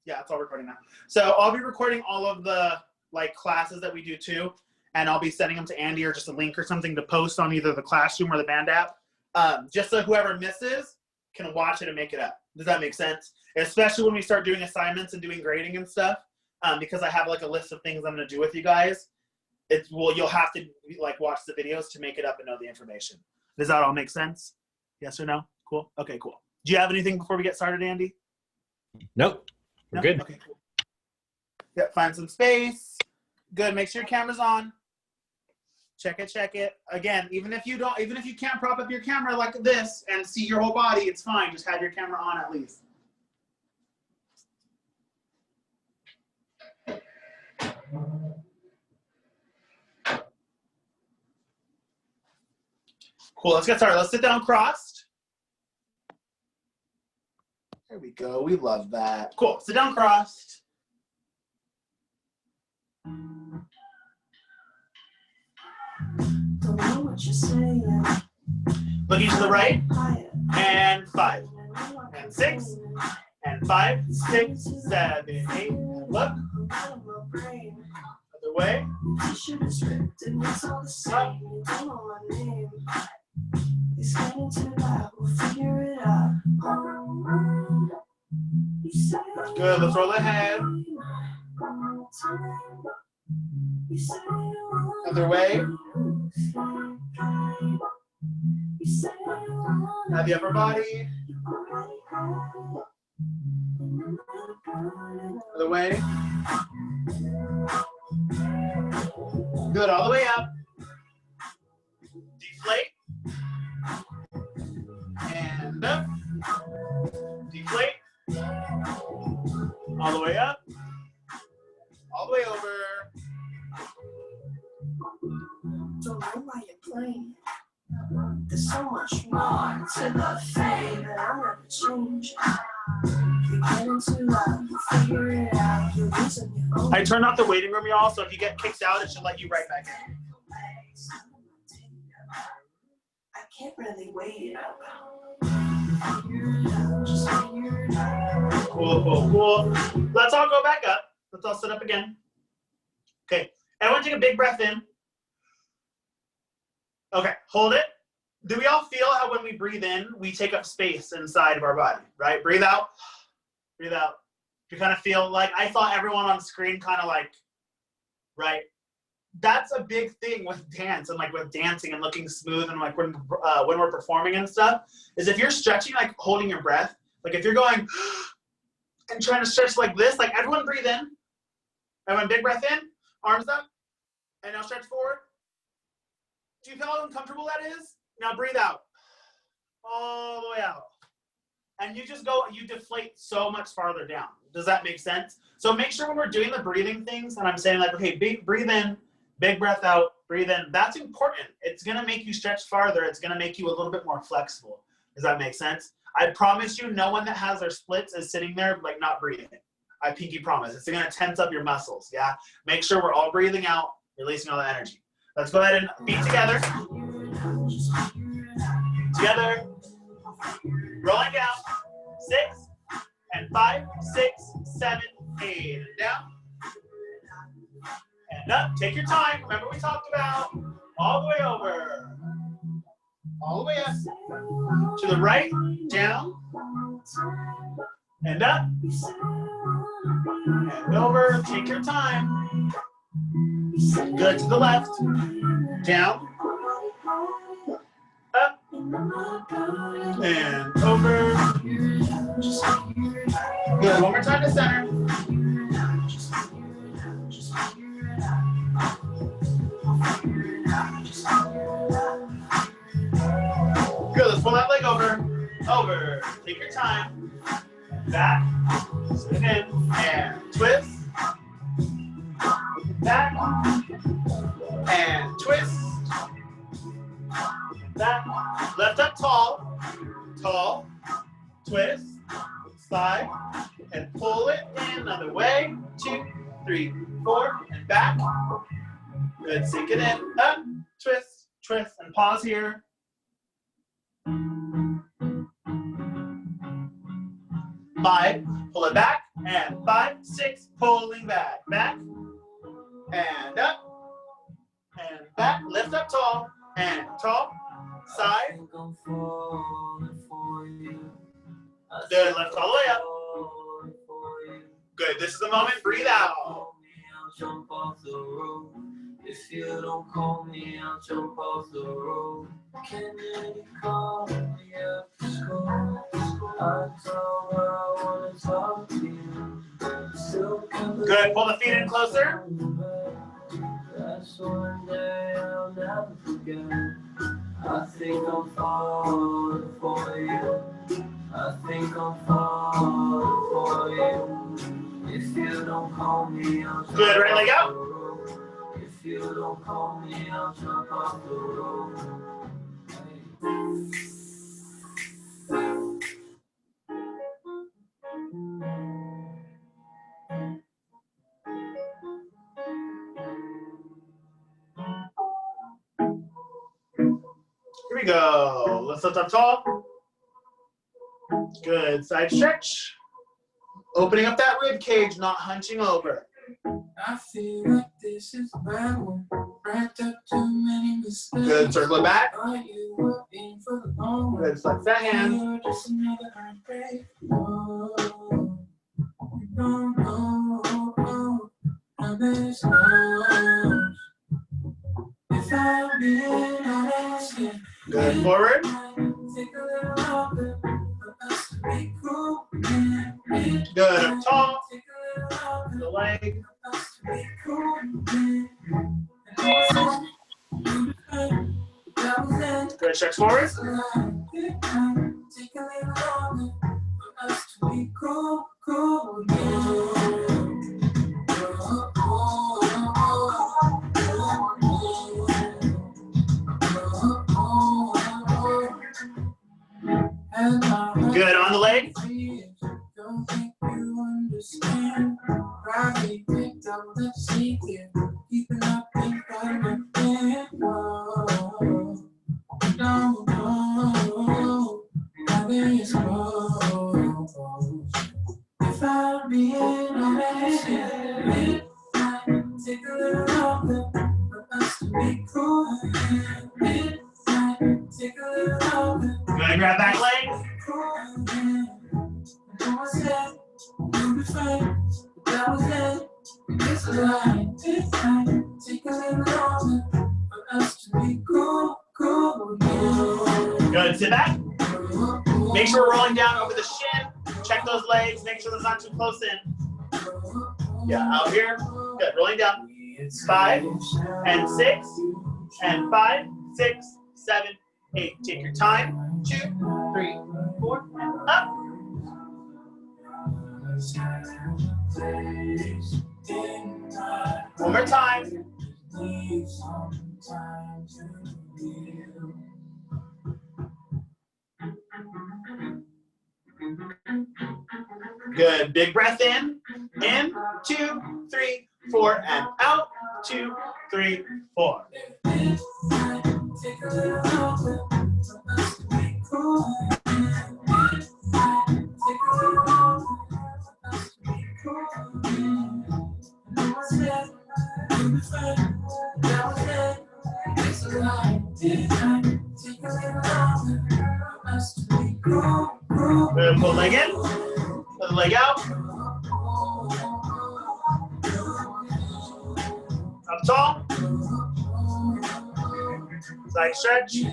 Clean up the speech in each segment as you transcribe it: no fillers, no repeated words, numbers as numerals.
Yeah, it's all recording now. So I'll be recording all of the like classes that we do too, and I'll be sending them to Andy or just a link or something to post on either the Classroom or the Band app, just so whoever misses can watch it and make it up. Does that make sense? Especially when we start doing assignments and doing grading and stuff, because I have like a list of things I'm going to do with you guys. You'll have to like watch the videos to make it up and know the information. Does that all make sense? Yes or no? Cool. Okay, cool. Do you have anything before we get started, Andy? Nope. We're good. Okay, cool. Yep, find some space. Good. Make sure your camera's on. Check it, check it. Again, even if you can't prop up your camera like this and see your whole body, it's fine. Just have your camera on at least. Cool, let's get started. Let's sit down crossed. There we go. We love that. Cool. Sit down crossed. Looking to the right. And 5. And 6. And 5, 6, 7, 8. And look. Other way. Up. It's getting too loud, we'll figure it out. Good, let's roll ahead. Other way. Have the upper body. Other way. Good, all the way up. Deflate. And up. Deflate. All the way up. All the way over. Don't know why you're playing. There's so much more to the fame that I'll never change. You're getting too loud, you figure it out. You're losing your own. I turned off the waiting room, y'all, so if you get kicked out, it should let you right back in. I can't really wait it up. Cool, cool, cool. Let's all go back up. Let's all sit up again. Okay, everyone take a big breath in. Okay, hold it. Do we all feel how when we breathe in, we take up space inside of our body, right? Breathe out, breathe out. You kind of feel like, I saw everyone on screen kind of like, right? That's a big thing with dance and like with dancing and looking smooth and like when we're performing and stuff, is if you're stretching, like holding your breath, like if you're going and trying to stretch like this, like everyone breathe in. Everyone big breath in, arms up, and now stretch forward. Do you feel how uncomfortable that is? Now breathe out, all the way out. And you just go, you deflate so much farther down. Does that make sense? So make sure when we're doing the breathing things, and I'm saying like, okay, breathe in, big breath out, breathe in. That's important. It's gonna make you stretch farther. It's gonna make you a little bit more flexible. Does that make sense? I promise you, no one that has their splits is sitting there like not breathing. I pinky promise. It's gonna tense up your muscles, yeah? Make sure we're all breathing out, releasing all the energy. Let's go ahead and feet together. Together. Rolling down. 6 and 5, 6, 7, 8. And down. And up. Take your time. Remember we talked about all the way over. All the way up. To the right. Down. And up. And over. Take your time. Good. To the left. Down. Up. And over. Good. One more time to center. Good. Let's pull that leg over. Over. Take your time. Back. Sit in. And twist. Back. And twist. Back. Left up tall. Tall. Twist. Slide. And pull it in. Another way. 2, 3, 4. And back. Good. Sink it in. Up. Twist. Twist. And pause here. 5, pull it back, and 5, 6, pulling back, back, and up, and back, lift up tall, and tall, side. Good, lift all the way up. Good, this is the moment, breathe out. Jump off the roof. If you don't call me, I'll jump off the roof. Can you call me after school? I told her I wanna talk to you. Good, pull the feet in closer. That's one day I'll never forget. I think I'm falling for you. I think I'm falling for you. If you don't call me, I'll jump Good, right leg out. If you don't call me, I'll jump off the roof. Here we go. Let's lift up tall. Good, side stretch. Opening up that rib cage, not hunching over. I feel like this is a bad one. Racked up too many mistakes. Good, circle it back. Are you up in for the long run? Good, flex that hand. You're just another heartbreak. Oh, you don't know how this goes. If I'm being honest, yeah. Good, forward. Take a little longer for us to be cool. Good, up tall. Take a little longer The leg. for us to be cool. Good, stretch forward. Take a little longer for us to be cool, cool again. Good, on the leg. Don't think you understand. Probably picked up the secret. Keeping up in front of me. Whoa. Don't know how this goes. If I'm being honest, it might take a little longer for us to be cool. It might take a little longer. Good, grab back leg. I said you'll be fine, but that was it. It's a lie. It might take a little longer for us to be cool, cool again. Good, sit back. Make sure we're rolling down over the shin. Check those legs. Make sure that's not too close in. Yeah, out here. Good, rolling down. 5 and 6 and 5, 6, 7, 8. Take your time. 2, 3, 4, and up. One more time. Good. Big breath in. In. 2, 3, 4, and out. 2, 3, 4. Good. Pull leg in. Pull the leg out. Up tall. Side stretch.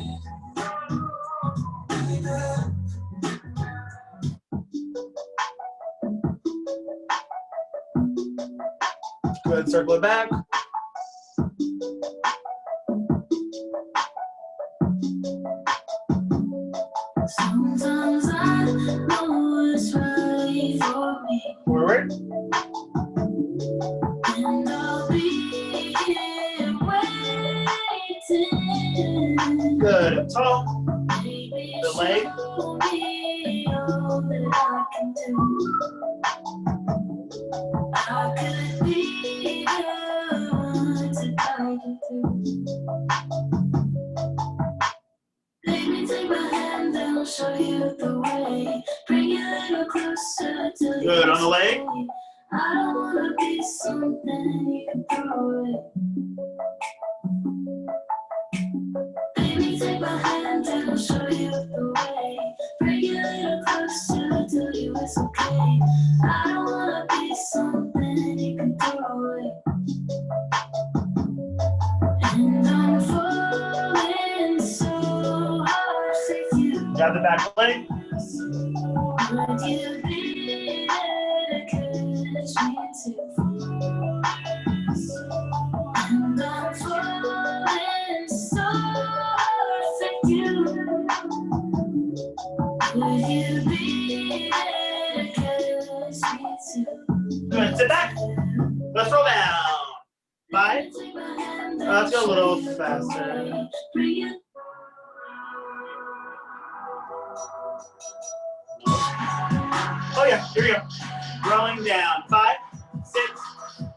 Good, circle it back. Sometimes I know it's right for me. Forward. And I'll be here waiting. Good, up tall. Baby, The leg. show me all that I can do. I could be the one to guide you through. Baby, take my hand, I'll show you the way. Bring you a little closer Good on the leg. I don't wanna be something you can throw away. Baby, take my hand and I'll show you the way. Bring it a little closer, tell you it's okay. I don't wanna be something you can throw away. And I'm falling so hard for you. Grab the back leg. Would you be there to catch me too? And I'm falling so hard for you. Would you be there to catch me too? Good. Sit back. Let's roll down. 5. Let's go a little faster. Oh yeah, here we go. Rolling down. 5, 6,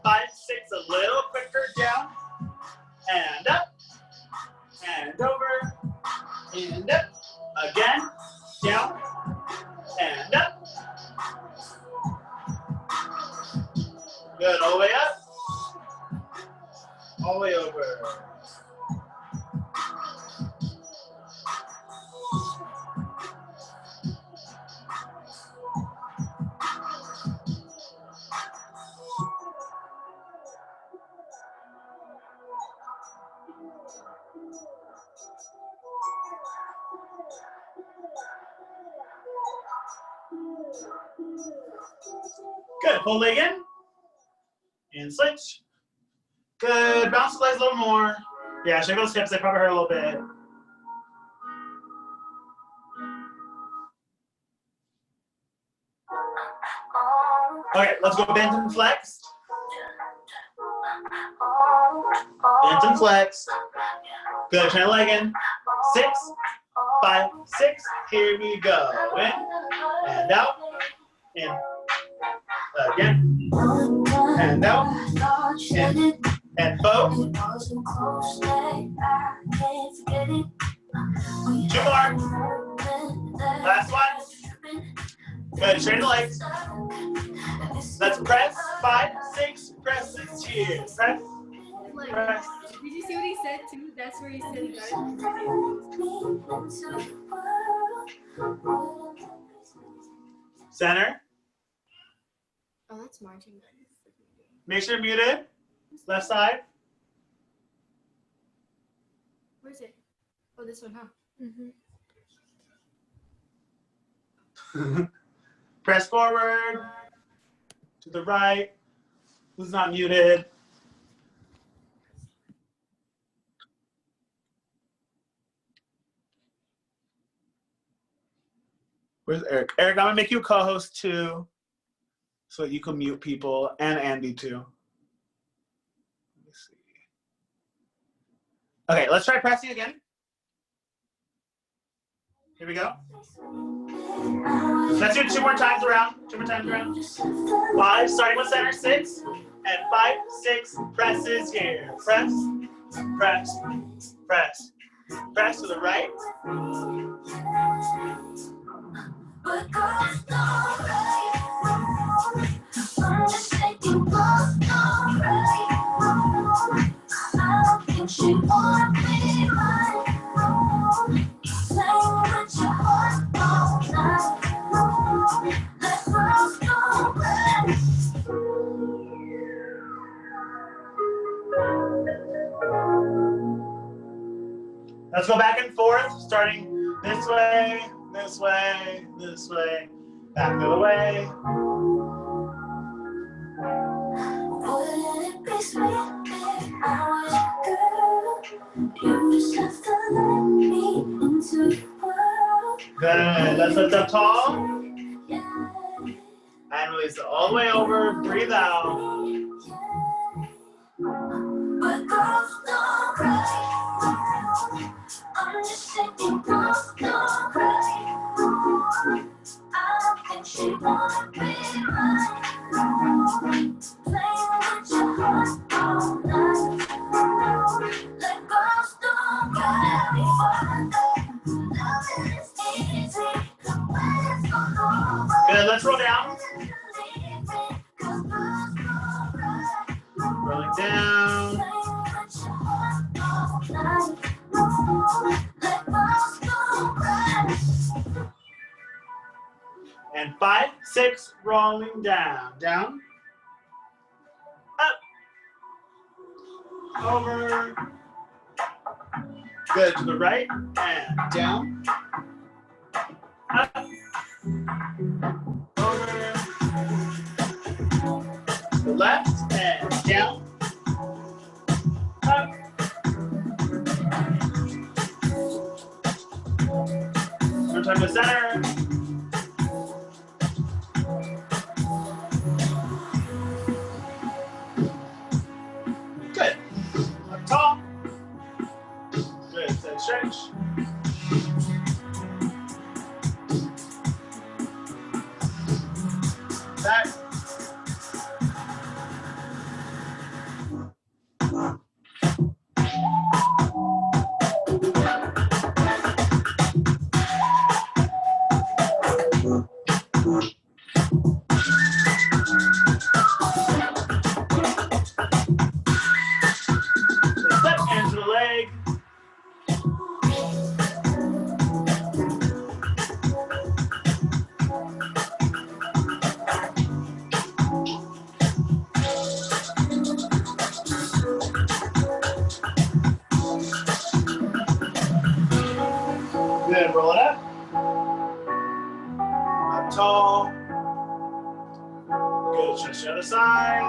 5, 6. A little quicker down. And up. And over. And up. Again. Down. And up. Good. All the way up. All the way over. Good. Pull leg in. And switch. Good. Bounce the legs a little more. Yeah, shake those hips. They probably hurt a little bit. Okay, let's go bend and flex. Bend and flex. Good. Turn the leg in. 6, 5, 6. Here we go. In and out. In. Again. And out. In. And both. 2 more. Last one. Good. Straighten the legs. Let's press. 5, 6. Presses here. Press. Like, Press. did you see what he said too? That's where he said he got it. Center. Oh, that's marching. Make sure you're muted. Left side. Where's it? Oh, this one, huh? Press forward. To the right. Who's not muted? Where's Eric? Eric, I'm gonna make you co-host too, so that you can mute people, and Andy too. Let me see. Okay, let's try pressing again. Here we go. Let's do it 2 more times around. 2 more times around. 5, starting with center. 6, and 5, 6. Presses here. Press, press, press. Press to the right. But girls don't right. I'm just taking girls don't right. I don't think she wanna be mine. Playing with your heart all night. Let girls don't right. Let's go back and forth, starting this way, this way, this way, back the other way. Wouldn't it be sweet if I was your girl? You just have to let me into your world. Good. Let's lift up tall Yeah. and release it all the way over. Breathe out. But girls don't cry. I'm just thinking girls don't cry. I don't think she wanna be mine. Playing with your heart all night. Let girls don't cry. Loving is easy when it's gone over. Good. Let's roll down. down. And 5, 6, rolling down. Down. Up. Over. Good. To the right. And down. Up. Over. The left. And down. Up. Turn to center. Good. Up tall. Good. Side stretch. Back. Step into the leg. Good. Roll it up. Up tall. Good. Stretch the other side.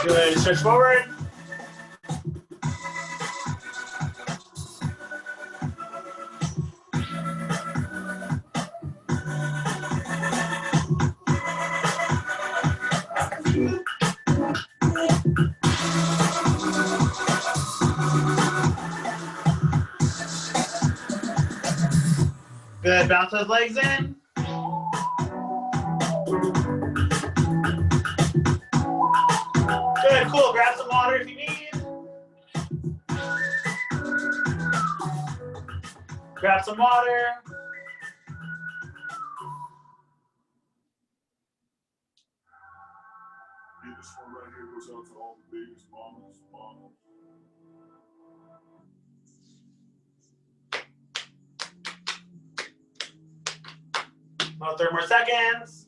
Good. Stretch forward. Good. Bounce those legs in. Good. Cool. Grab some water if you need. Grab some water. This one right here goes out to all the babies, mamas. About 30 more seconds.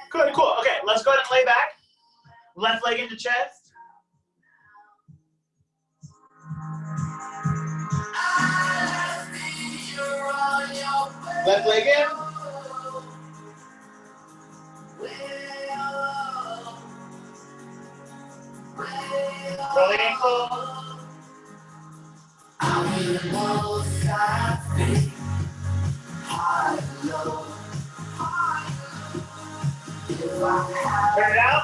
Good, cool. Okay, let's go ahead and lay back. Left leg into chest. Left leg in. Throw the ankle. Turn it out.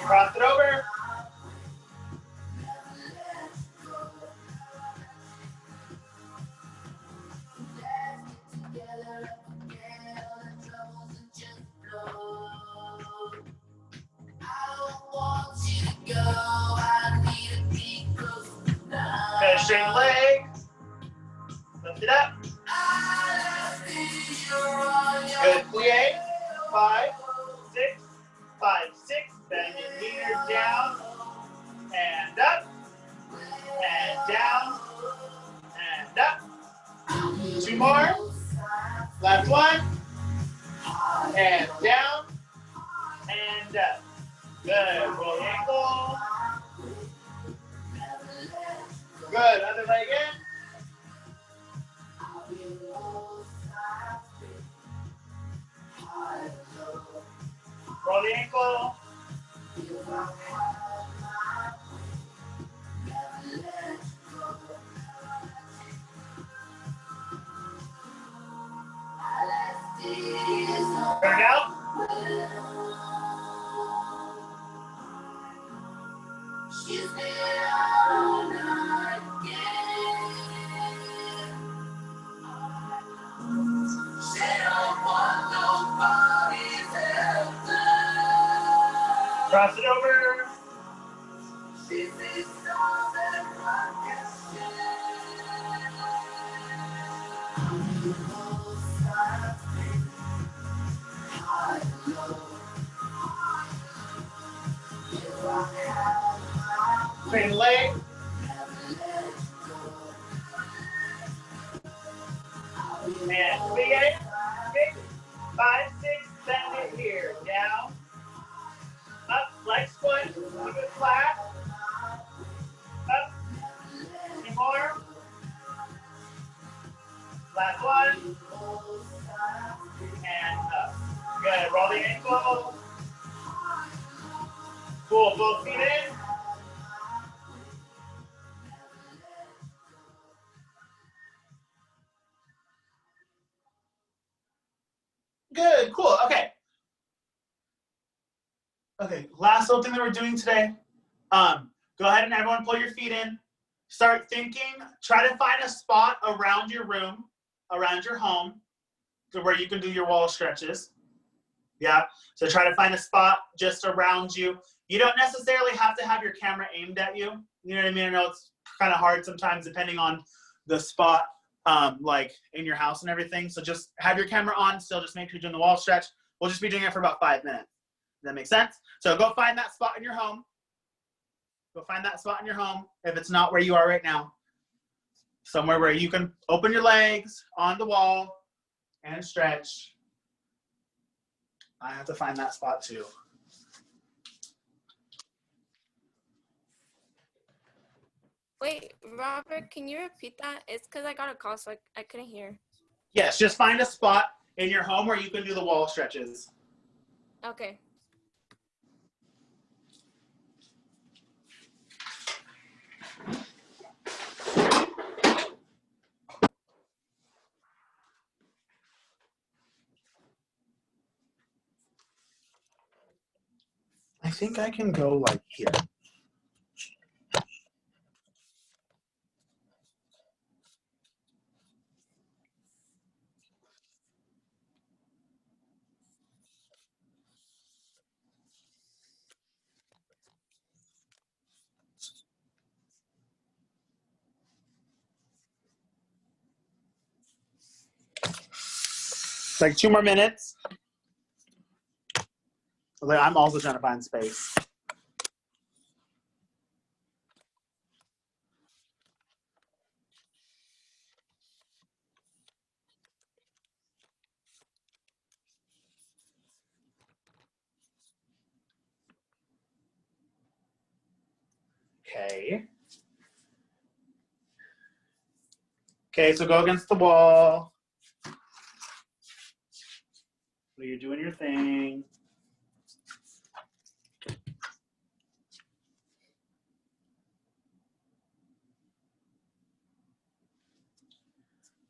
Cross it over. Straighten the leg. Lift it up. Good. Plie. 5, 6, 5, 6. Bend your knees down and up and down and up. 2 more. Last one. And down and up. Good. Roll the ankle. Good. Other leg in. Roll the ankle. Turn it out. Cross it over. Straighten the leg. And plie. 6, 5, 6. Bend it here. Down. Up. Leg split. Keep it flat. Up. 2 more. Last one. And up. Good. Roll the ankle. Cool. Both feet in. Good. Cool. Okay. Okay. Last little thing that we're doing today. Go ahead and everyone pull your feet in. Start thinking. Try to find a spot around your room, around your home, to where you can do your wall stretches. Yeah. So try to find a spot just around you. You don't necessarily have to have your camera aimed at you. You know what I mean? I know it's kind of hard sometimes depending on the spot, like in your house and everything. So just have your camera on. Still, just make sure you're doing the wall stretch. We'll just be doing it for about 5 minutes. Does that make sense? So go find that spot in your home. Go find that spot in your home. If it's not where you are right now, somewhere where you can open your legs on the wall and stretch. I have to find that spot too. Wait, Robert, can you repeat that? It's because I got a call, so I couldn't hear. Yes, just find a spot in your home where you can do the wall stretches. Okay. I think I can go like here. Like 2 more minutes. I'm also trying to find space. Okay. Okay, so go against the wall. So you're doing your thing.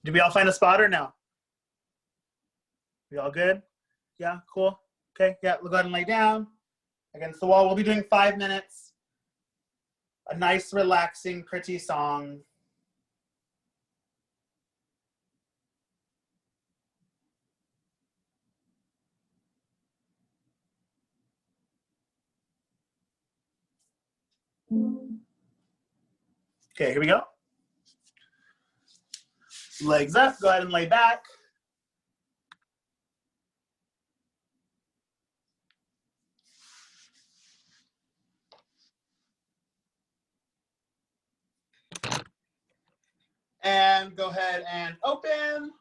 Did we all find a spot or no? We all good? Yeah, cool. Okay, yeah, we'll go ahead and lay down against the wall. We'll be doing 5 minutes. A nice, relaxing, pretty song. Okay, here we go. Legs up, go ahead and lay back. And go ahead and open.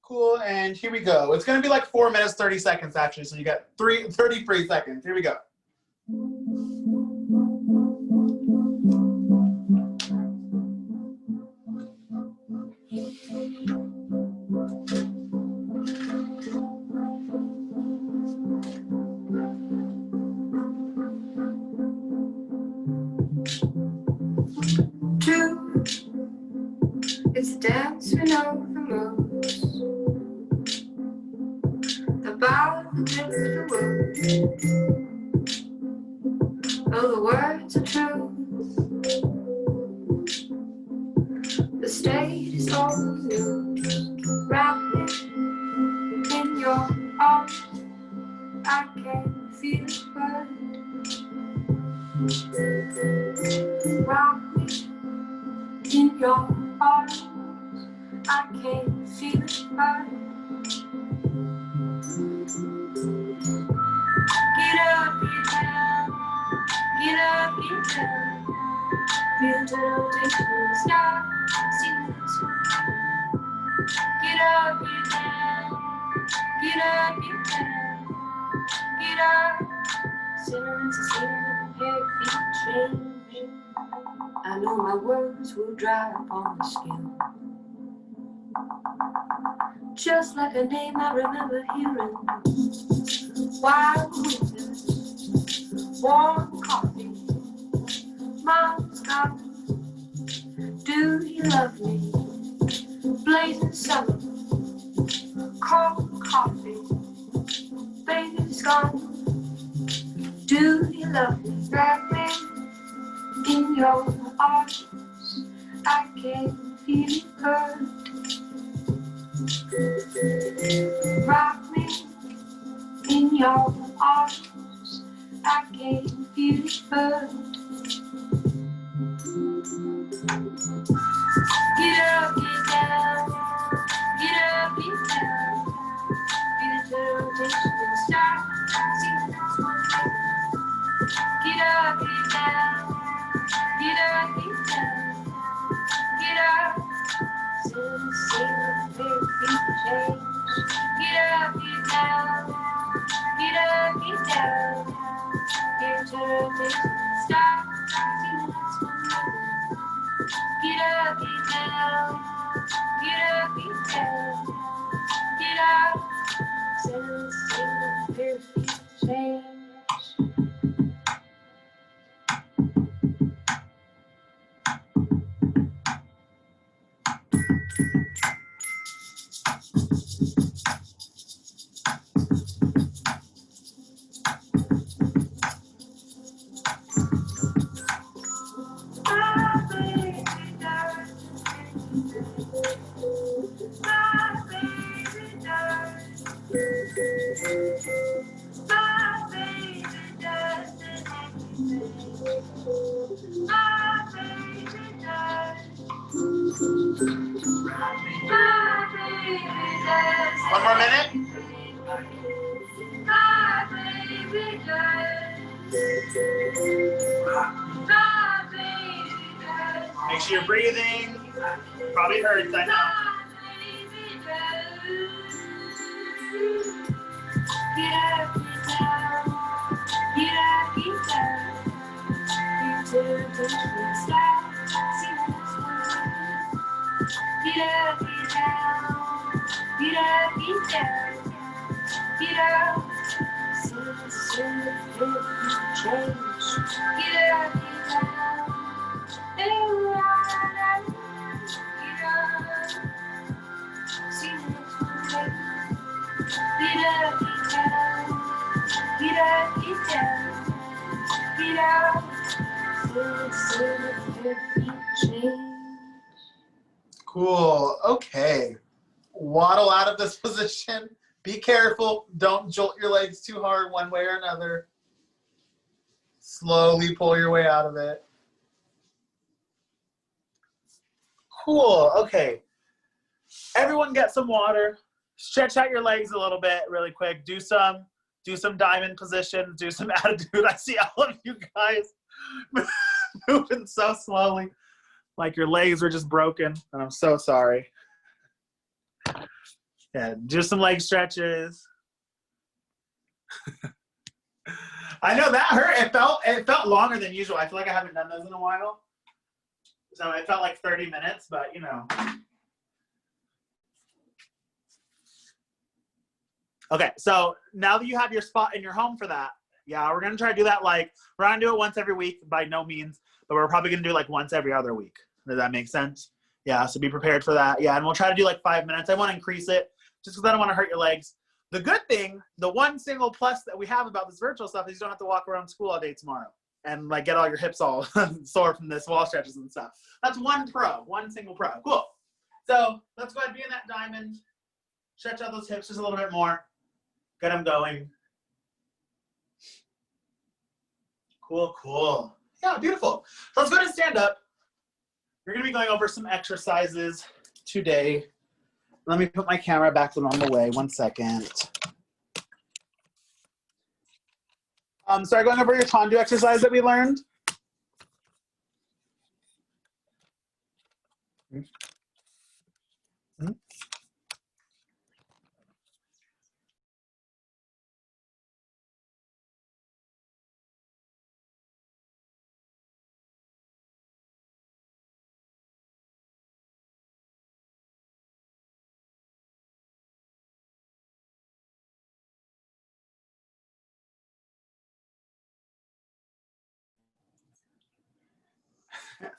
Cool, and here we go. It's gonna be like 4 minutes, 30 seconds actually, so you got 30 free seconds. Here we go. 2. It's a dance we know the most about the world. Oh, the words are true. The state is all new. Wrap me in your arms. I can feel it burn. Wrap me in your arms. I can feel it burn. Get up, get down. Get up, get down. Feel the rotation start. Sing this one. Get up, get down. Get up, get down. Get up. Silence is here, heartbeat changing. I know my words will dry upon the skin. Just like a name I remember hearing. Wild winters, warm coffee, mom's garden. Do you love me? Blazing summer, cold coffee, baby's gone. Do you love me? Wrap me in your arms. I can feel it hurt. Rock me in your arms. I can feel it hurt. Get up, get down. Get up, get down. Feel the rotation start. Sing this one. Get up, get down. Get up, get down. Get up. Sing the heartbeat change. Get up, get down. Get up, get down. Here's the rotation start. Sing the next one. Get up, get down. Get up, get down. Get up. Sing the heartbeat change. One more minute. Make sure you're breathing. Probably hurts, I know. Get up, get down. Get up, get down. You turn to stop. See the next one. Get up, get down. Get up, get down. Get up. See the change. Get up, get down. Get up. See the next one. Get up, get down. Get up, get down. Get up. Cool. Okay. Waddle out of this position. Be careful. Don't jolt your legs too hard one way or another. Slowly pull your way out of it. Cool. Okay. Everyone get some water. Stretch out your legs a little bit really quick. Do some diamond positions. Do some attitude. I see all of you guys moving so slowly. Like your legs are just broken. And I'm so sorry. Yeah, do some leg stretches. I know that hurt. It felt longer than usual. I feel like I haven't done those in a while. So it felt like 30 minutes, but you know. Okay, so now that you have your spot in your home for that, yeah, we're gonna try to do that we're gonna do it once every week, by no means, but we're probably gonna do like once every other week. Does that make sense? Yeah, so be prepared for that. Yeah, and we'll try to do like 5 minutes. I wanna increase it just because I don't wanna hurt your legs. The good thing, the one single plus that we have about this virtual stuff is you don't have to walk around school all day tomorrow and like get all your hips all sore from this wall stretches and stuff. That's one single pro. Cool. So let's go ahead and be in that diamond. Stretch out those hips just a little bit more. Get them going. Cool. Yeah, beautiful. So let's go ahead and stand up. You're gonna be going over some exercises today. Let me put my camera back the normal way. 1 second. Sorry, going over your Tandu exercise that we learned.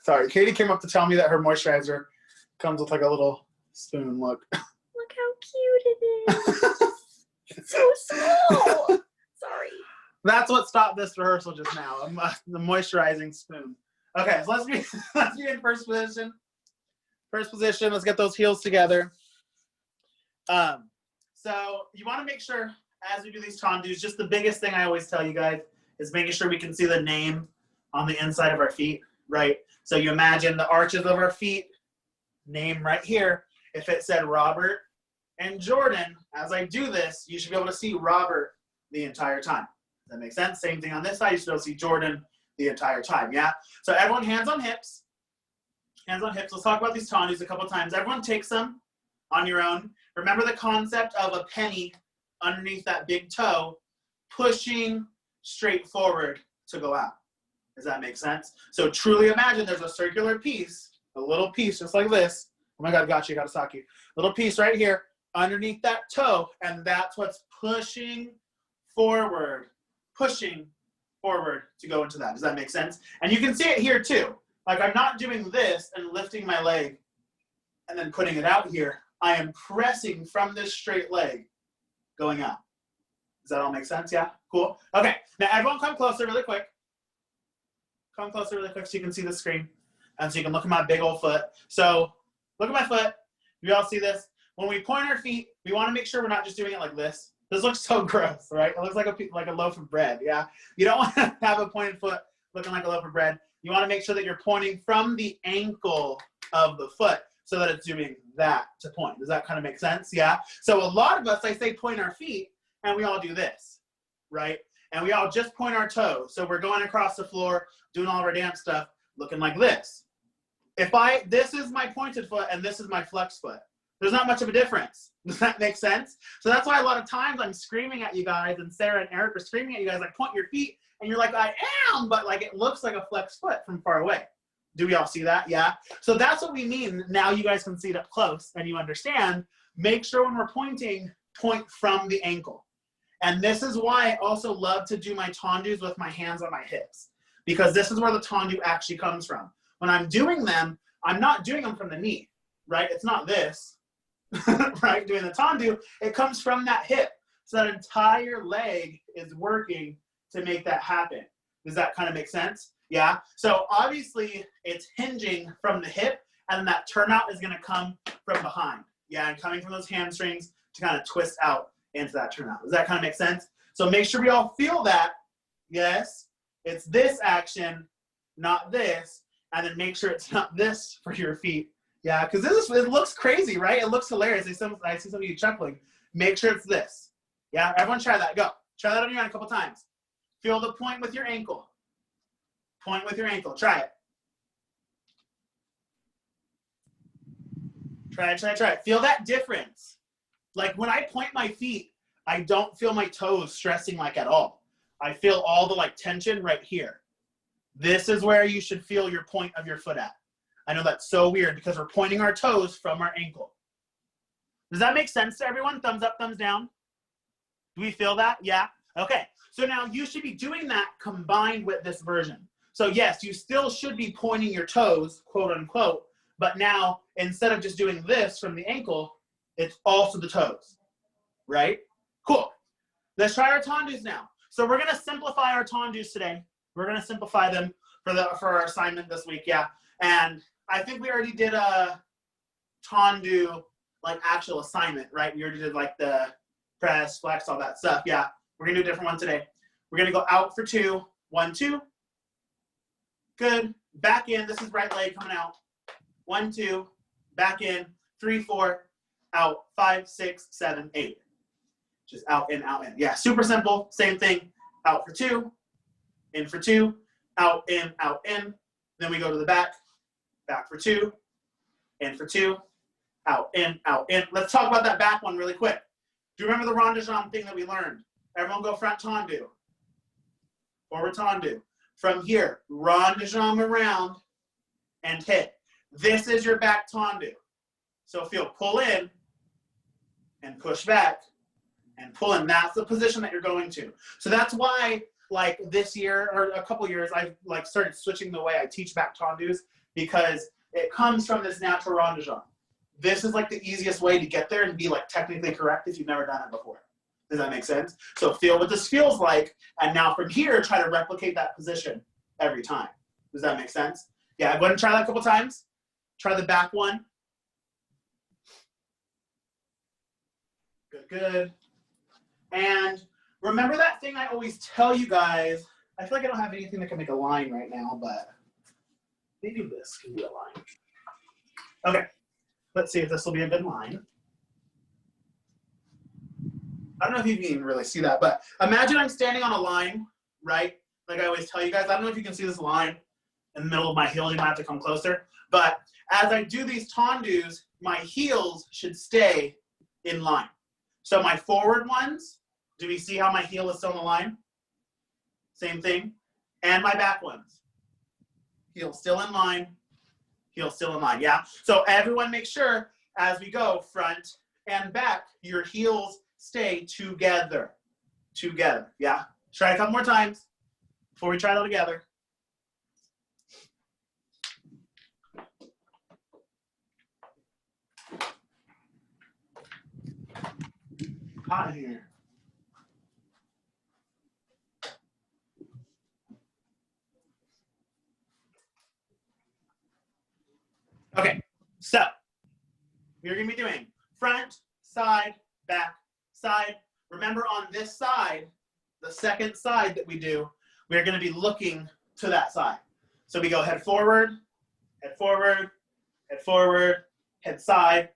Sorry, Katie came up to tell me that her moisturizer comes with like a little spoon. Look. Look how cute it is. It's so small. Sorry. That's what stopped this rehearsal just now. The moisturizing spoon. Okay, so let's be in first position. First position. Let's get those heels together. So you want to make sure as we do these tandus, just the biggest thing I always tell you guys is making sure we can see the name on the inside of our feet, right? So you imagine the arches of our feet, name right here. If it said Robert and Jordan, as I do this, you should be able to see Robert the entire time. Does that make sense? Same thing on this side, you should be able to see Jordan the entire time, yeah? So everyone hands on hips. Hands on hips. Let's talk about these tandus a couple times. Everyone take some on your own. Remember the concept of a penny underneath that big toe, pushing straight forward to go out. Does that make sense? So truly imagine there's a circular piece, a little piece just like this. Oh my God, got you, Gatasaki. Little piece right here underneath that toe, and that's what's pushing forward to go into that. Does that make sense? And you can see it here too. Like I'm not doing this and lifting my leg and then putting it out here. I am pressing from this straight leg going out. Does that all make sense? Yeah? Cool. Okay. Now everyone come closer really quick. Come closer really quick so you can see the screen. And so you can look at my big old foot. So look at my foot. You all see this? When we point our feet, we want to make sure we're not just doing it like this. This looks so gross, right? It looks like a loaf of bread, yeah? You don't want to have a pointed foot looking like a loaf of bread. You want to make sure that you're pointing from the ankle of the foot so that it's doing that to point. Does that kind of make sense? Yeah? So a lot of us, I say point our feet, and we all do this, right? And we all just point our toes. So we're going across the floor, doing all of our dance stuff, looking like this. This is my pointed foot, and this is my flex foot. There's not much of a difference. Does that make sense? So that's why a lot of times I'm screaming at you guys, and Sarah and Eric are screaming at you guys, like point your feet, and you're like, I am, but like it looks like a flex foot from far away. Do we all see that? Yeah. So that's what we mean. Now you guys can see it up close and you understand. Make sure when we're pointing, point from the ankle. And this is why I also love to do my tandus with my hands on my hips, because this is where the tandu actually comes from. When I'm doing them, I'm not doing them from the knee, right? It's not this, right? Doing the tandu, it comes from that hip. So that entire leg is working to make that happen. Does that kind of make sense? Yeah. So obviously it's hinging from the hip, and then that turnout is going to come from behind. Yeah. And coming from those hamstrings to kind of twist out into that turnout. Does that kind of make sense? So make sure we all feel that. Yes. It's this action, not this. And then make sure it's not this for your feet Yeah, because it looks crazy, right? It looks hilarious. I see some of you chuckling. Make sure it's this. Yeah, everyone try that. Go. Try that on your own a couple times. Feel the point with your ankle. Point with your ankle. Try it. Try it. Feel that difference. Like when I point my feet, I don't feel my toes stressing like at all. I feel all the like tension right here. This is where you should feel your point of your foot at. I know that's so weird because we're pointing our toes from our ankle. Does that make sense to everyone? Thumbs up, thumbs down. Do we feel that? Yeah? Okay. So now you should be doing that combined with this version. So yes, you still should be pointing your toes, quote unquote, but now instead of just doing this from the ankle, it's also the toes, right? Cool. Let's try our tendus now. So we're going to simplify our tendus today. We're going to simplify them for our assignment this week, yeah. And I think we already did a tendu, like actual assignment, right? We already did like the press, flex, all that stuff. Yeah, we're going to do a different one today. We're going to go out for 2, 1, 2. Good. Back in. This is right leg coming out. 1, 2. Back in. 3, 4. Out. 5, 6, 7, 8. Just out, in, out, in. Yeah, super simple. Same thing. Out for 2. In for 2. Out, in, out, in. Then we go to the back. Back for 2. In for 2. Out, in, out, in. Let's talk about that back one really quick. Do you remember the rond de jambe thing that we learned? Everyone go front tendu. Forward tendu. From here, rond de jambe around and hit. This is your back tendu. So feel pull in and push back and pull in. That's the position that you're going to. So that's why, like this year or a couple years, I've like started switching the way I teach back tendus because it comes from this natural rond de jambe. This is like the easiest way to get there and be like technically correct if you've never done it before. Does that make sense? So feel what this feels like, and now from here, try to replicate that position every time. Does that make sense? Yeah, go ahead and try that a couple times. Try the back one. Good, good. And remember that thing I always tell you guys. I feel like I don't have anything that can make a line right now, but maybe this can be a line. Okay, let's see if this will be a good line. I don't know if you can even really see that, but imagine I'm standing on a line, right? Like I always tell you guys, I don't know if you can see this line in the middle of my heels. You might have to come closer. But as I do these tendus, my heels should stay in line. So my forward ones, do we see how my heel is still in the line? Same thing. And my back ones. Heel still in line, heel still in line, yeah? So everyone make sure as we go front and back, your heels stay together. Together, yeah? Try a couple more times before we try it all together. Hot in here. Okay, so we're going to be doing front, side, back, side. Remember on this side, the second side that we do, we're going to be looking to that side. So we go head forward, head forward, head forward, head side,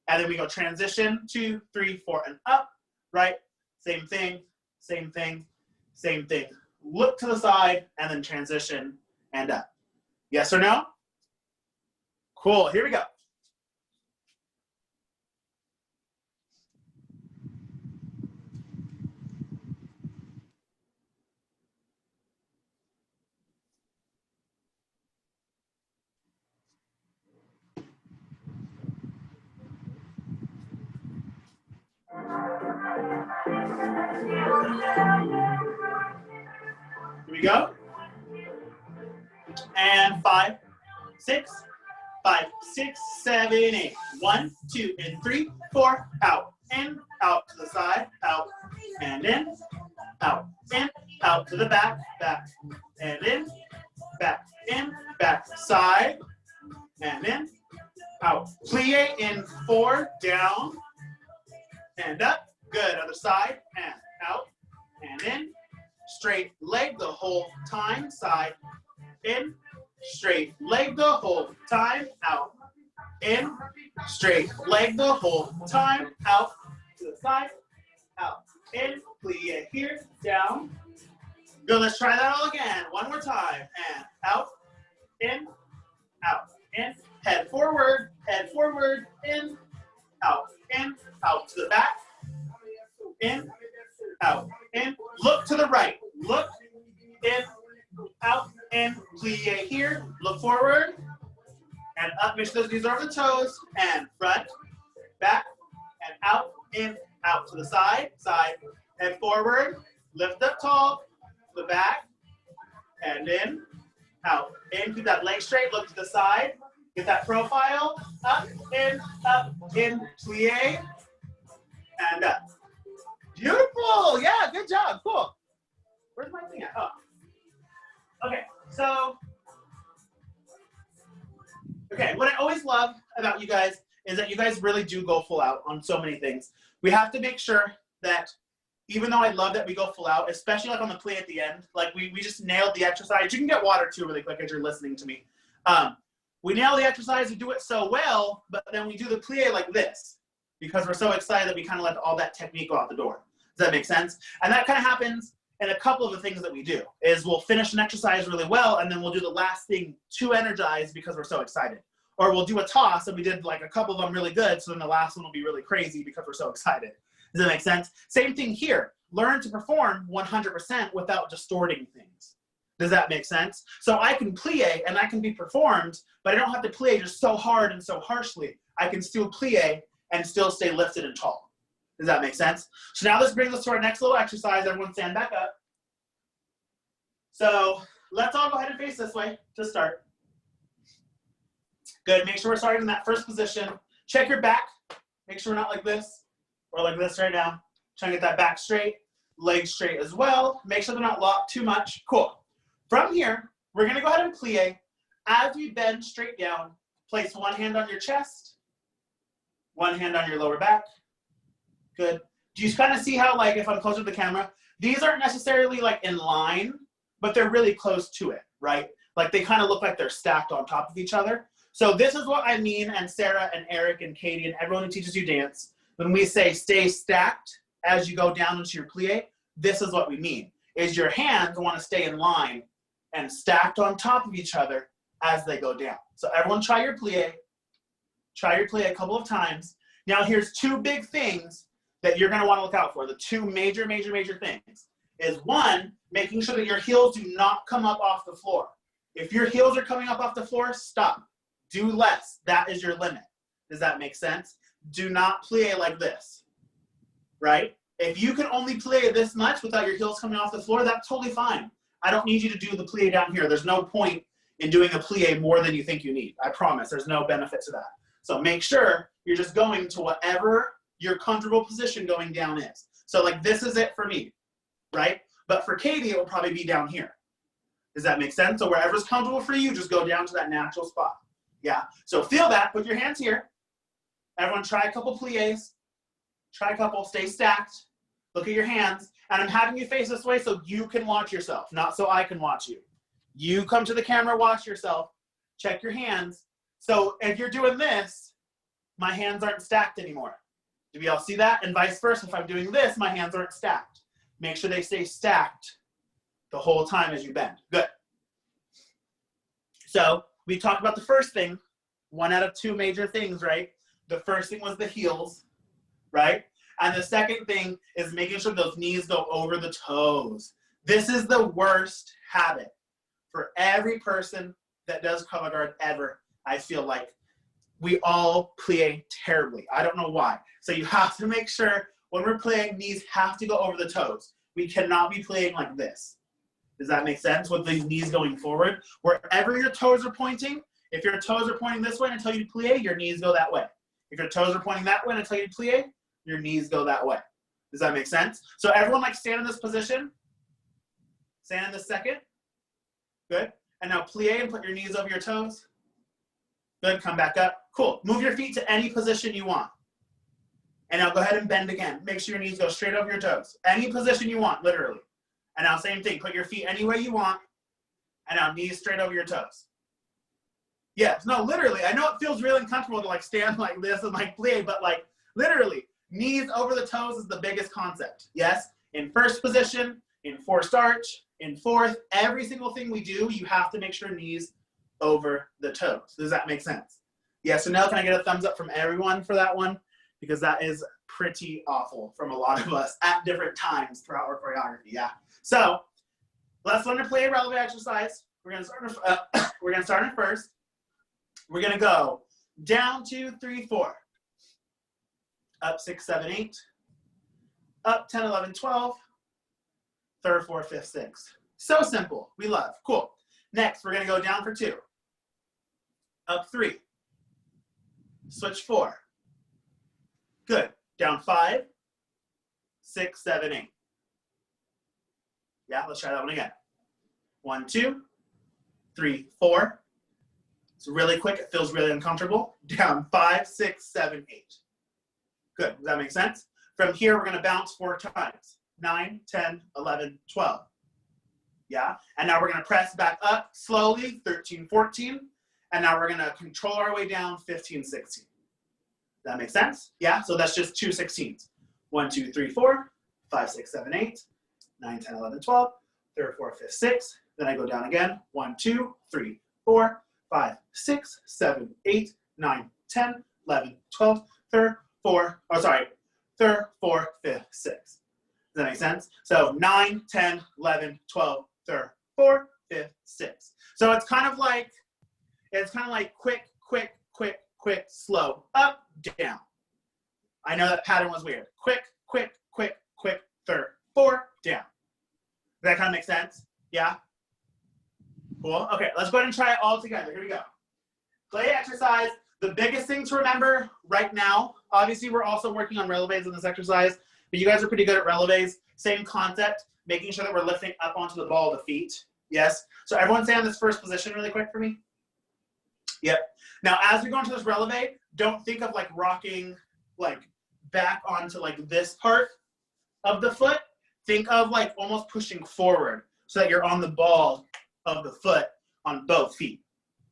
and then we go transition 2, 3, 4, and up, right? Same thing, same thing, same thing. Look to the side and then transition and up. Yes or no? Cool, here we go. Here we go. And 5, 6, 5, 6, 7, 8. 1, 2, and 3, 4. Out, in, out to the side, out, and in, out to the back, back, and in, back, side, and in, out. Plie in 4, down, and up. Good, other side, and out, and in. Straight leg the whole time, side, in. Straight leg the whole time, out, in, straight leg the whole time, out, to the side, out, in, plie here, down. Good, let's try that all again. One more time, and out, in, head forward, in, out to the back, in, look to the right, look, in, out, in, plie here, look forward, and up, make sure those knees are over the toes, and front, back, and out, in, out to the side, head forward, lift up tall, to the back, and in, keep that leg straight, look to the side, get that profile, up, in, plie, and up. Beautiful, yeah, good job, cool. Where's my thing at? Oh. Okay, so, what I always love about you guys is that you guys really do go full out on so many things. We have to make sure that even though I love that we go full out, especially like on the plie at the end, like we just nailed the exercise. You can get water too really quick as you're listening to me. We nail the exercise, we do it so well, but then we do the plie like this because we're so excited that we kind of let all that technique go out the door. Does that make sense? And that kind of happens in a couple of the things that we do is we'll finish an exercise really well and then we'll do the last thing to energize because we're so excited. Or we'll do a toss and we did like a couple of them really good, so then the last one will be really crazy because we're so excited. Does that make sense? Same thing here. Learn to perform 100% without distorting things. Does that make sense? So I can plie and I can be performed, but I don't have to plie just so hard and so harshly. I can still plie and still stay lifted and tall. Does that make sense? So now this brings us to our next little exercise. Everyone stand back up. So let's all go ahead and face this way to start. Good, make sure we're starting in that first position. Check your back. Make sure we're not like this or like this right now. Try to get that back straight, legs straight as well. Make sure they're not locked too much. Cool. From here, we're gonna go ahead and plie. As we bend straight down, place one hand on your chest, one hand on your lower back. Good. Do you kind of see how, like, if I'm closer to the camera, these aren't necessarily like in line, but they're really close to it, right? Like they kind of look like they're stacked on top of each other. So this is what I mean, and Sarah and Eric and Katie and everyone who teaches you dance, when we say stay stacked as you go down into your plie, this is what we mean, is your hands want to stay in line and stacked on top of each other as they go down. So everyone try your plie a couple of times. Now here's two big things that you're gonna wanna look out for. The two major things is one, making sure that your heels do not come up off the floor. If your heels are coming up off the floor, stop. Do less, that is your limit. Does that make sense? Do not plie like this, right? If you can only plie this much without your heels coming off the floor, that's totally fine. I don't need you to do the plie down here. There's no point in doing a plie more than you think you need. I promise, there's no benefit to that. So make sure you're just going to whatever your comfortable position going down is. So like this is it for me, right? But for Katie, it will probably be down here. Does that make sense? So wherever's comfortable for you, just go down to that natural spot. Yeah, so feel that, put your hands here. Everyone try a couple plies. Try a couple, stay stacked. Look at your hands. And I'm having you face this way so you can watch yourself, not so I can watch you. You come to the camera, watch yourself, check your hands. So if you're doing this, my hands aren't stacked anymore. Do we all see that? And vice versa, if I'm doing this, my hands aren't stacked. Make sure they stay stacked the whole time as you bend. Good. So we talked about the first thing, one out of two major things, right? The first thing was the heels, right? And the second thing is making sure those knees go over the toes. This is the worst habit for every person that does cover guard ever. I feel like we all plie terribly. I don't know why. So you have to make sure when we're playing, knees have to go over the toes. We cannot be playing like this. Does that make sense? With these knees going forward. Wherever your toes are pointing, if your toes are pointing this way and I tell you to plie, your knees go that way. If your toes are pointing that way and I tell you to plie, your knees go that way. Does that make sense? So everyone like stand in this position. Stand in this second. Good. And now plie and put your knees over your toes. Good, come back up. Cool. Move your feet to any position you want. And now go ahead and bend again. Make sure your knees go straight over your toes. Any position you want, literally. And now same thing. Put your feet any way you want. And now knees straight over your toes. Yes, no, literally. I know it feels really uncomfortable to like stand like this and like plie, but like literally, knees over the toes is the biggest concept. Yes, in first position, in forced arch, in fourth, every single thing we do, you have to make sure knees over the toes. Does that make sense? Yes or no? Can I get a thumbs up from everyone for that one? Because that is pretty awful from a lot of us at different times throughout our choreography. Yeah. So let's learn to play a relevant exercise. We're gonna start in first. We're gonna go down 2, 3, 4, up 6, 7, 8, up 10, 11, 12, third, fourth, fifth, sixth. So simple. We love. Cool. Next, we're gonna go down for 2, up 3, switch 4. Good. Down 5, 6, 7, 8. Yeah, let's try that one again. 1, 2, 3, 4. It's really quick. It feels really uncomfortable. Down 5, 6, 7, 8. Good. Does that make sense? From here, we're going to bounce 4 times. 9, 10, 11, 12. Yeah. And now we're going to press back up slowly. 13, 14. And now we're going to control our way down. 15, 16. Does that make sense? Yeah. So that's just 2 16s. 1, 2, 3, 4, 5, 6, 7, 8, 9, 10, 11, 12, third, fourth, fifth, sixth. Then I go down again. 1, 2, 3, 4, 5, 6, 7, 8, 9, 10, 11, 12, third, fourth, fifth, sixth. Does that make sense? So 9, 10, 11, 12, third, fourth, fifth, sixth. So it's kind of like quick, quick, quick, quick, slow, up, down. I know that pattern was weird. Quick, quick, quick, quick, third, four, down. Does that kind of make sense? Yeah? Cool. Okay, let's go ahead and try it all together. Here we go. Play exercise. The biggest thing to remember right now, obviously we're also working on releves in this exercise, but you guys are pretty good at releves. Same concept, making sure that we're lifting up onto the ball of the feet. Yes? So everyone stay on this first position really quick for me. Yep. Now, as we go into this releve, don't think of like rocking like back onto like this part of the foot. Think of like almost pushing forward so that you're on the ball of the foot on both feet.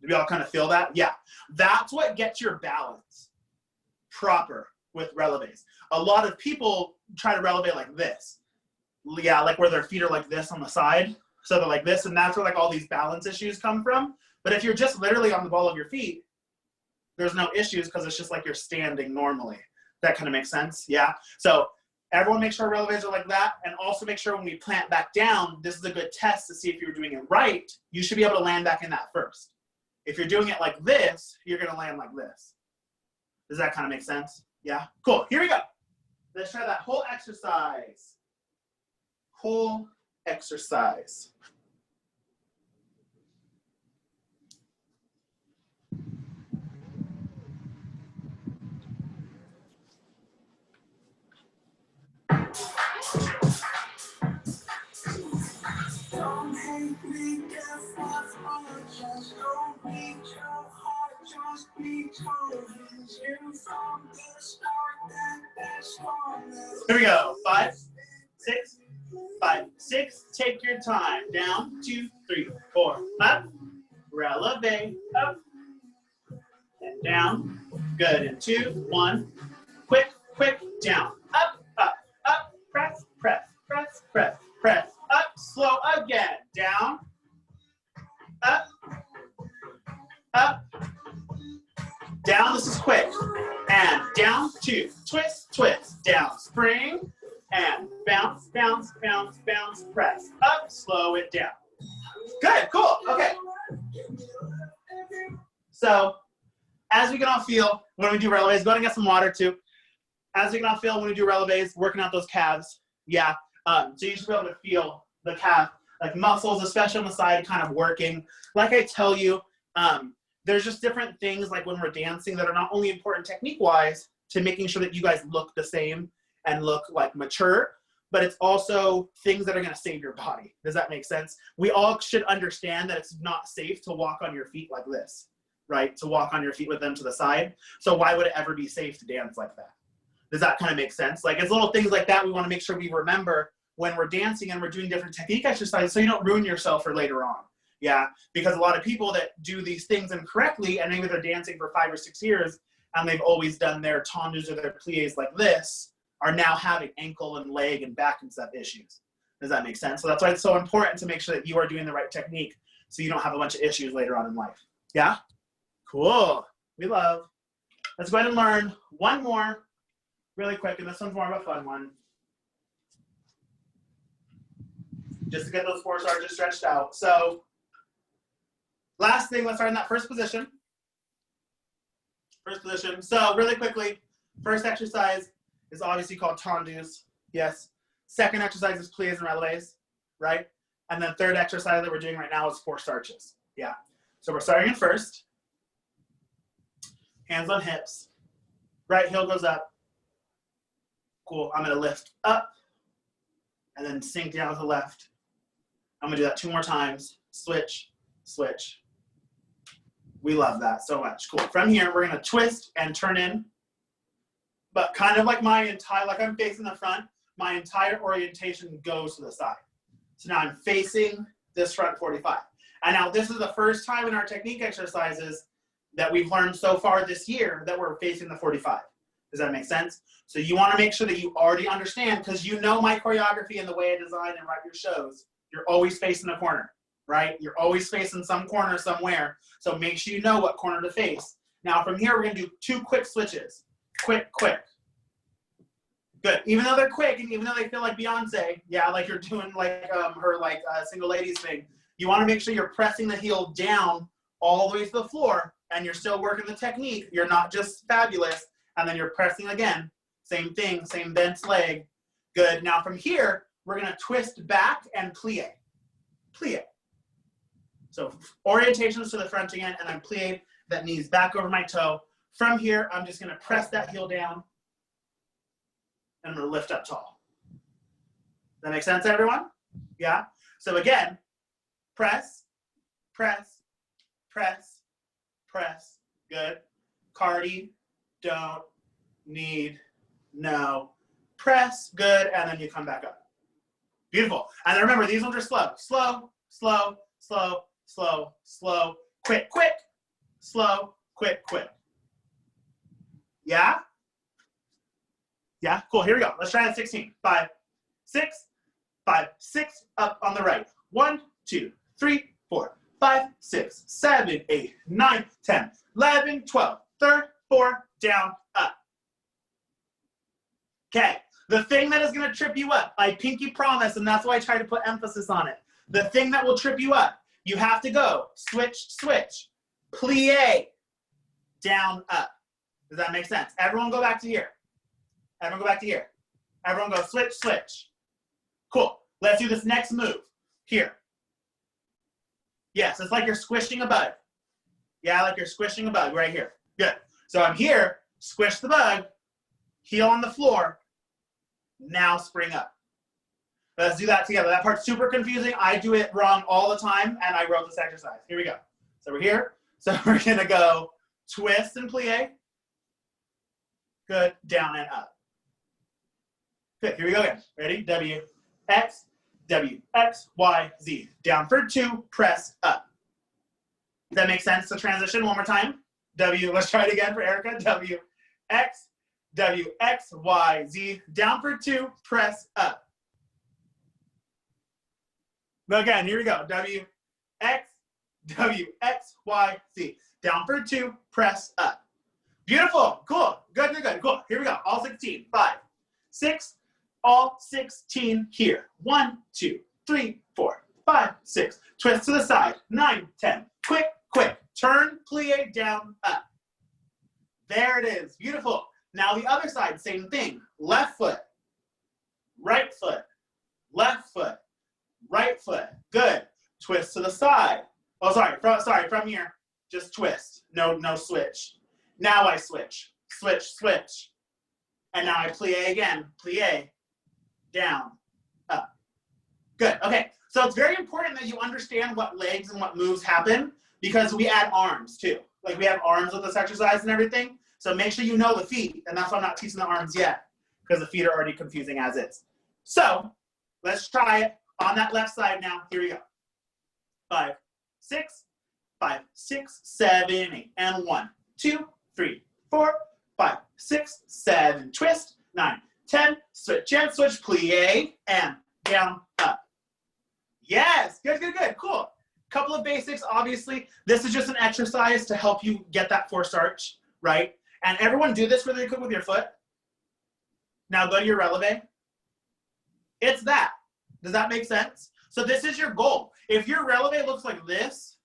Do we all kind of feel that? Yeah. That's what gets your balance proper with releves. A lot of people try to releve like this. Yeah, like where their feet are like this on the side. So they're like this, and that's where like all these balance issues come from. But if you're just literally on the ball of your feet, there's no issues because it's just like you're standing normally. That kind of makes sense? Yeah. So everyone make sure releves are like that, and also make sure when we plant back down, this is a good test to see if you're doing it right. You should be able to land back in that first. If you're doing it like this, you're gonna land like this. Does that kind of make sense? Yeah, cool, here we go. Let's try that whole exercise. Whole exercise. Don't hate me, guess what's on just don't beat your heart, just beat your hands. You from the start, that's all. Here we go, 5, 6, 5, 6, take your time. Down, 2, 3, 4, up, releve, up, and down. Good, and 2, 1, quick, quick, down, up, up, up, press, press, press, press, press, up, slow again, down, up, up, down, this is quick, and down, 2, twist, twist, down, spring, and bounce, bounce, bounce, bounce, press, up, slow it down. Good, cool, okay. So, as we can all feel when we do releves, go ahead and get some water too. As we can all feel when we do releves, working out those calves, yeah. So you should be able to feel the calf, like muscles, especially on the side, kind of working. Like I tell you, there's just different things like when we're dancing that are not only important technique-wise to making sure that you guys look the same and look like mature, but it's also things that are gonna save your body. Does that make sense? We all should understand that it's not safe to walk on your feet like this, right? To walk on your feet with them to the side. So why would it ever be safe to dance like that? Does that kind of make sense? Like it's little things like that we want to make sure we remember when we're dancing and we're doing different technique exercises so you don't ruin yourself for later on. Yeah, because a lot of people that do these things incorrectly, and maybe they're dancing for 5 or 6 years, and they've always done their tendus or their plies like this, are now having ankle and leg and back and stuff issues. Does that make sense? So that's why it's so important to make sure that you are doing the right technique so you don't have a bunch of issues later on in life. Yeah? Cool. We love. Let's go ahead and learn one more really quick, and this one's more of a fun one. Just to get those 4 arches stretched out. So last thing, let's start in that first position. First position. So really quickly, first exercise is obviously called tendus. Yes. Second exercise is plies and relevés, right? And then third exercise that we're doing right now is 4 arches. Yeah. So we're starting in first. Hands on hips. Right heel goes up. Cool. I'm going to lift up and then sink down with the left. I'm going to do that 2 more times. Switch, switch. We love that so much. Cool. From here, we're going to twist and turn in. But kind of like like I'm facing the front, my entire orientation goes to the side. So now I'm facing this front 45. And now this is the first time in our technique exercises that we've learned so far this year that we're facing the 45. Does that make sense? So you want to make sure that you already understand, because you know my choreography and the way I design and write your shows, you're always facing a corner, right? You're always facing some corner somewhere. So make sure you know what corner to face. Now from here, we're going to do 2 quick switches. Quick, quick. Good. Even though they're quick and even though they feel like Beyonce, yeah, like you're doing like her like single ladies thing, you want to make sure you're pressing the heel down all the way to the floor and you're still working the technique. You're not just fabulous. And then you're pressing again. Same thing, same bent leg. Good. Now from here, we're going to twist back and plie. Plie. So orientations to the front again, and then plie, that knees back over my toe. From here, I'm just going to press that heel down, and I'm going to lift up tall. That make sense, everyone? Yeah? So again, press, press, press, press. Good. Cardi, don't, need, no. Press, good, and then you come back up. Beautiful. And then remember, these ones are slow. Slow, slow, slow, slow, slow, quick, quick, slow, quick, quick. Yeah? Yeah? Cool. Here we go. Let's try that 16. 5, 6, 5, 6, up on the right. 1, 2, 3, 4, 5, 6, 7, 8, 9, 10, 11, 12, 3rd, 4, down, up. Okay. The thing that is going to trip you up, I pinky promise, and that's why I try to put emphasis on it. The thing that will trip you up, you have to go switch, switch, plie, down, up. Does that make sense? Everyone go back to here. Everyone go back to here. Everyone go switch, switch. Cool. Let's do this next move. Here. Yes, it's like you're squishing a bug. Yeah, like you're squishing a bug right here. Good. So I'm here, squish the bug, heel on the floor, now spring up. Let's do that together. That part's super confusing. I do it wrong all the time, and I wrote this exercise. Here we go. So we're here. So we're going to go twist and plie. Good. Down and up. Good. Here we go again. Ready? W, X, Y, Z. Down for 2. Press up. Does that make sense? So transition one more time. W. Let's try it again for Erica. W, X, Y, Z. Down for 2. Press up. Again, here we go. W, X, Y, Z. Down for 2. Press up. Beautiful. Cool. Good, good, good. Cool. Here we go. All 16. 5, 6. All 16 here. 1, 2, 3, 4, 5, 6. Twist to the side. 9, 10. Quick, quick. Turn, plie, down, up. There it is. Beautiful. Now the other side, same thing. Left foot, right foot, left foot, right foot. Good. Twist to the side. Oh, sorry. From here. Just twist. No switch. Now I switch. Switch, switch. And now I plie again. Plie. Down. Up. Good. Okay. So it's very important that you understand what legs and what moves happen, because we add arms too. Like we have arms with this exercise and everything. So make sure you know the feet. And that's why I'm not teaching the arms yet, because the feet are already confusing as is. So let's try it on that left side now. Here we go. 5, 6, 5, 6, 7, 8. And 1, 2, 3, 4, 5, 6, 7. Twist. 9, 10. Switch and switch. Plie and down, up. Yes. Good, good, good. Cool. Couple of basics. Obviously, this is just an exercise to help you get that forced arch, right? And everyone do this really quick with your foot. Now go to your releve. It's that. Does that make sense? So this is your goal. If your releve looks like this,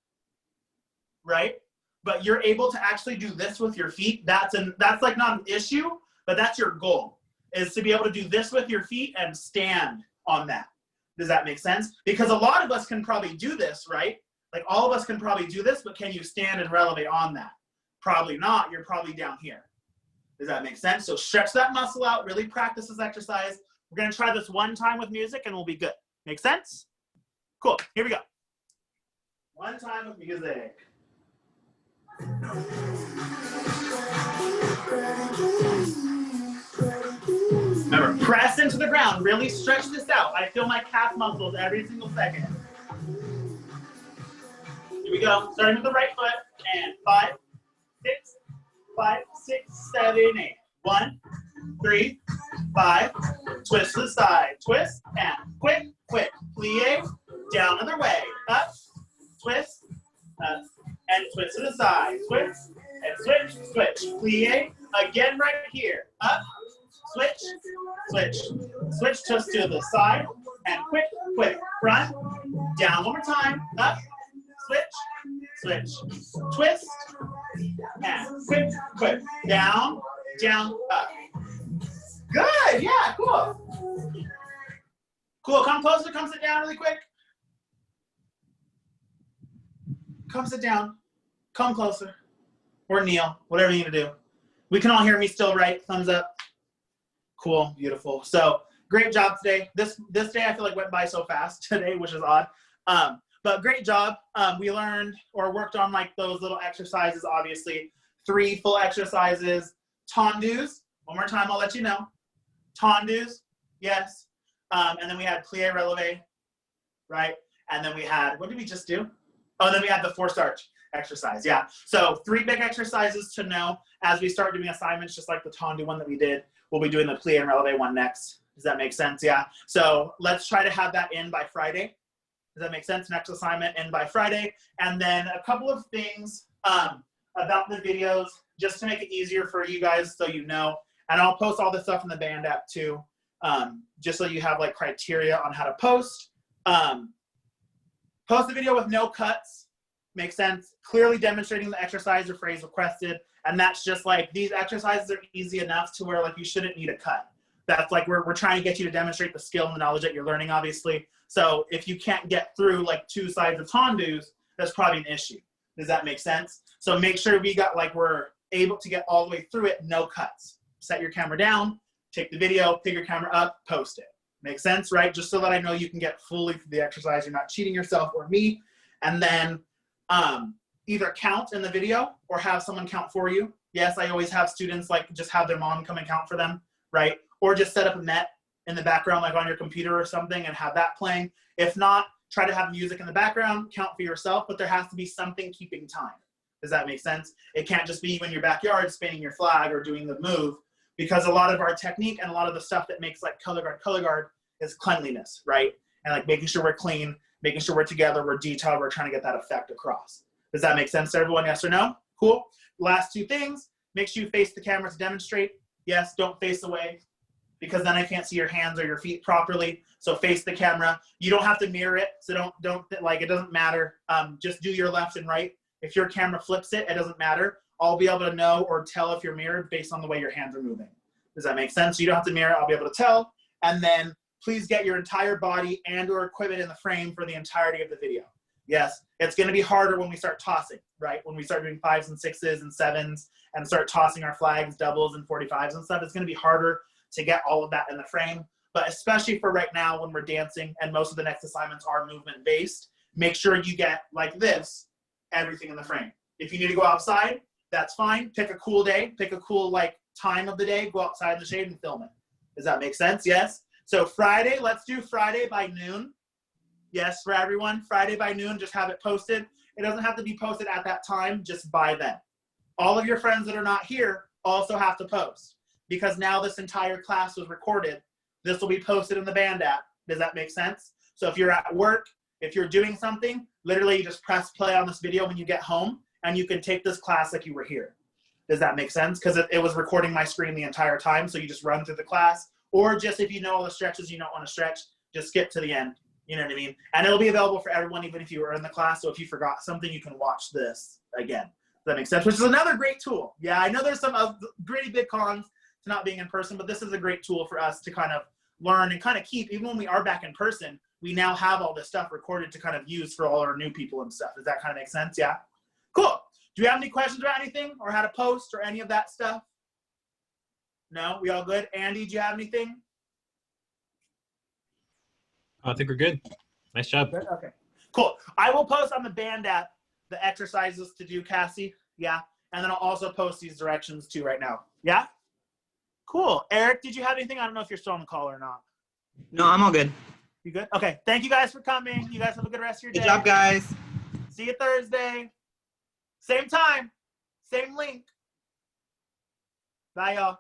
right? But you're able to actually do this with your feet, that's like not an issue, but that's your goal, is to be able to do this with your feet and stand on that. Does that make sense? Because a lot of us can probably do this, right? Like all of us can probably do this, but can you stand and releve on that? Probably not. You're probably down here. Does that make sense? So stretch that muscle out, really practice this exercise. We're going to try this one time with music and we'll be good. Make sense? Cool. Here we go. One time with music. Remember, press into the ground. Really stretch this out. I feel my calf muscles every single second. Here we go. Starting with the right foot. And 5, 6, 5, 6, 7, 8. 1, 3, 5. Twist to the side. Twist and quick, quick. Plie. Down other way. Up. Twist. Up. And twist to the side. Twist. And switch. Switch. Plie. Again right here. Up. Switch. Switch. Switch. Twist to the side. And quick, quick. Front. Down one more time. Up. Switch. Switch. Twist. And quick, quick. Down. Down. Up. Good. Yeah. Cool. Cool. Come closer. Come sit down really quick. Come sit down. Come closer. Or kneel. Whatever you need to do. We can all hear me still, right? Thumbs up. Cool. Beautiful. So great job today. This day I feel like went by so fast today, which is odd. But great job. We learned or worked on like those little exercises, obviously. 3 full exercises. Tendus. One more time, I'll let you know. Tendus. Yes. And then we had plie releve, right? And then we had, what did we just do? Oh, then we had the forced arch exercise. Yeah. So 3 big exercises to know as we start doing assignments, just like the tendu one that we did. We'll be doing the plie and releve one next. Does that make sense? Yeah. So let's try to have that in by Friday. Does that make sense? Next assignment in by Friday. And then a couple of things about the videos, just to make it easier for you guys so you know. And I'll post all this stuff in the band app too, just so you have like criteria on how to post. Post the video with no cuts. Makes sense. Clearly demonstrating the exercise or phrase requested. And that's just like, these exercises are easy enough to where like you shouldn't need a cut. That's like, we're trying to get you to demonstrate the skill and the knowledge that you're learning, obviously. So if you can't get through like 2 sides of tendus, that's probably an issue. Does that make sense? So make sure we're able to get all the way through it, no cuts. Set your camera down, take the video, pick your camera up, post it. Make sense, right? Just so that I know you can get fully through the exercise. You're not cheating yourself or me. And then either count in the video or have someone count for you. Yes, I always have students like just have their mom come and count for them, right? Or just set up a net in the background like on your computer or something and have that playing. If not, try to have music in the background, count for yourself, but there has to be something keeping time. Does that make sense? It can't just be you in your backyard spinning your flag or doing the move, because a lot of our technique and a lot of the stuff that makes like color guard is cleanliness, right? And like making sure we're clean, making sure we're together, we're detailed, we're trying to get that effect across. Does that make sense to everyone? Yes or no? Cool. Last 2 things, make sure you face the camera to demonstrate. Yes, don't face away, because then I can't see your hands or your feet properly. So face the camera. You don't have to mirror it, so don't like, it doesn't matter. Just do your left and right. If your camera flips it, it doesn't matter. I'll be able to know or tell if you're mirrored based on the way your hands are moving. Does that make sense? So you don't have to mirror, I'll be able to tell. And then please get your entire body and or equipment in the frame for the entirety of the video. Yes, it's gonna be harder when we start tossing, right? When we start doing 5s and 6s and 7s and start tossing our flags, doubles and 45s and stuff, it's gonna be harder to get all of that in the frame. But especially for right now when we're dancing and most of the next assignments are movement based, make sure you get like this, everything in the frame. If you need to go outside, that's fine. Pick a cool day, pick a cool like time of the day, go outside in the shade and film it. Does that make sense? Yes? So Friday, let's do Friday by noon. Yes, for everyone, Friday by noon, just have it posted. It doesn't have to be posted at that time, just by then. All of your friends that are not here also have to post, because now this entire class was recorded. This will be posted in the band app. Does that make sense? So if you're at work, if you're doing something, literally you just press play on this video when you get home, and you can take this class like you were here. Does that make sense? Because it was recording my screen the entire time, so you just run through the class, or just if you know all the stretches you don't want to stretch, just skip to the end. You know what I mean? And it'll be available for everyone, even if you were in the class. So if you forgot something, you can watch this again. Does that make sense? Which is another great tool. Yeah, I know there's some pretty big cons to not being in person, but this is a great tool for us to kind of learn and kind of keep, even when we are back in person, we now have all this stuff recorded to kind of use for all our new people and stuff. Does that kind of make sense? Yeah? Cool. Do you have any questions about anything or how to post or any of that stuff? No? We all good? Andy, do you have anything? I think we're good. Nice job. Good? Okay. Cool. I will post on the band app the exercises to do, Cassie. Yeah. And then I'll also post these directions too right now. Yeah? Cool. Eric, did you have anything? I don't know if you're still on the call or not. No, I'm all good. You good? Okay. Thank you guys for coming. You guys have a good rest of your day. Good job, guys. See you Thursday. Same time. Same link. Bye, y'all.